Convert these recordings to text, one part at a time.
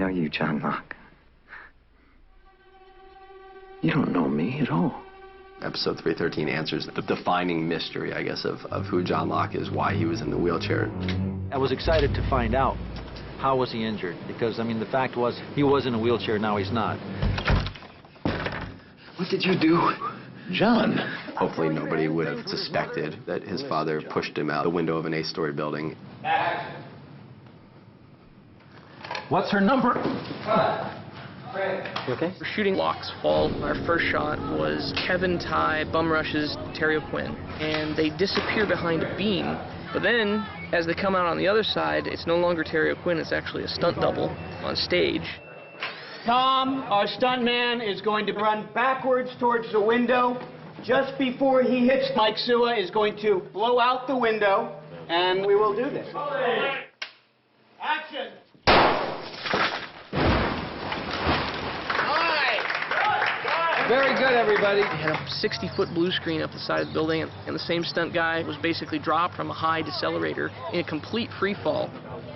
know you, John Locke. You don't know me at all. Episode 313 answers the defining mystery, I guess, of who John Locke is, why he was in the wheelchair. I was excited to find out how was he injured, because, I mean, the fact was he was in a wheelchair, now he's not. What did you do? John. Hopefully nobody would have suspected that his father pushed him out the window of an 8-story building. What's her number? You okay? We're shooting Locke's fall. Our first shot was Kevin Ty bum rushes Terry O'Quinn, and they disappear behind a beam. But then, as they come out on the other side, it's no longer Terry O'Quinn, it's actually a stunt double on stage. Tom, our stuntman, is going to run backwards towards the window. Just before he hits, Mike Sua is going to blow out the window, and we will do this. Action! Very good, everybody. They had a 60-foot blue screen up the side of the building, and the same stunt guy was basically dropped from a high decelerator in a complete free fall.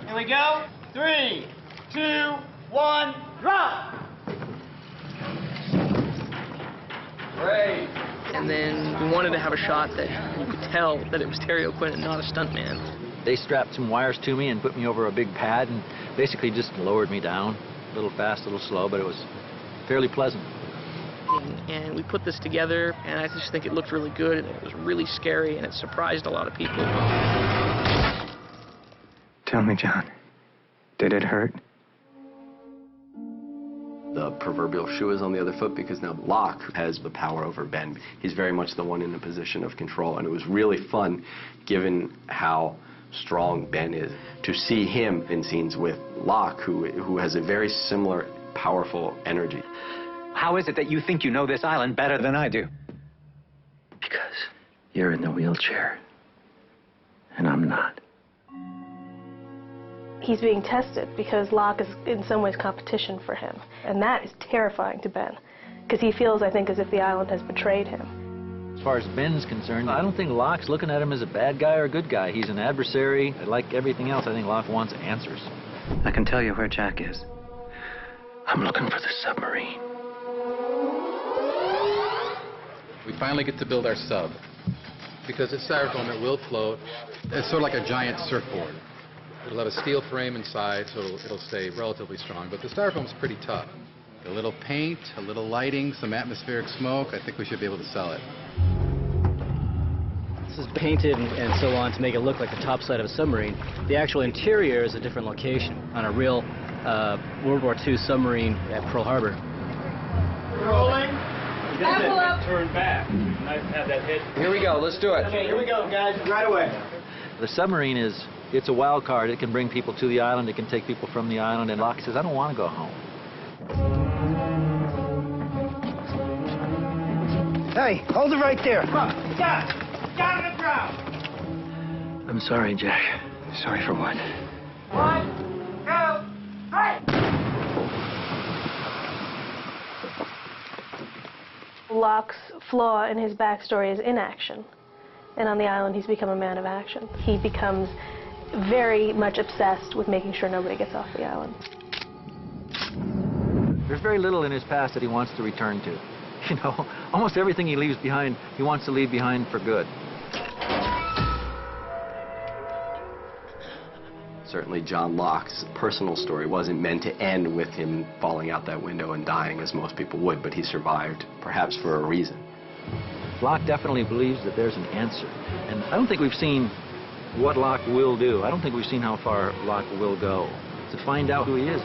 Here we go. 3, 2, 1, drop! Great. And then we wanted to have a shot that you could tell that it was Terry O'Quinn and not a stuntman. They strapped some wires to me and put me over a big pad and basically just lowered me down. A little fast, a little slow, but it was fairly pleasant. And we put this together, and I just think it looked really good, and it was really scary, and it surprised a lot of people. Tell me, John, did it hurt? The proverbial shoe is on the other foot because now Locke has the power over Ben. He's very much the one in a position of control, and it was really fun, given how strong Ben is, to see him in scenes with Locke, who has a very similar, powerful energy. How is it that you think you know this island better than I do? Because you're in the wheelchair, and I'm not. He's being tested because Locke is in some ways competition for him. And that is terrifying to Ben, because he feels, I think, as if the island has betrayed him. As far as Ben's concerned, I don't think Locke's looking at him as a bad guy or a good guy. He's an adversary. Like everything else, I think Locke wants answers. I can tell you where Jack is. I'm looking for the submarine. We finally get to build our sub. Because it's styrofoam, it will float. It's sort of like a giant surfboard. It'll have a steel frame inside, so it'll stay relatively strong. But the styrofoam's pretty tough. A little paint, a little lighting, some atmospheric smoke, I think we should be able to sell it. This is painted and so on to make it look like the top side of a submarine. The actual interior is a different location on a real World War II submarine at Pearl Harbor. Rolling. Turn back. Nice to have that hit. Here we go. Let's do it. Okay, here we go, guys. Right away. The submarine it's a wild card. It can bring people to the island. It can take people from the island. And Locke says, I don't want to go home. Hey, hold it right there. Come on. Down on the ground. I'm sorry, Jack. Sorry for what? 1, 2, 3. Locke's flaw in his backstory is inaction. And on the island, he's become a man of action. He becomes very much obsessed with making sure nobody gets off the island. There's very little in his past that he wants to return to. You know, almost everything he leaves behind, he wants to leave behind for good. Certainly John Locke's personal story wasn't meant to end with him falling out that window and dying as most people would, but he survived, perhaps for a reason. Locke definitely believes that there's an answer. And I don't think we've seen what Locke will do. I don't think we've seen how far Locke will go to find out who he is.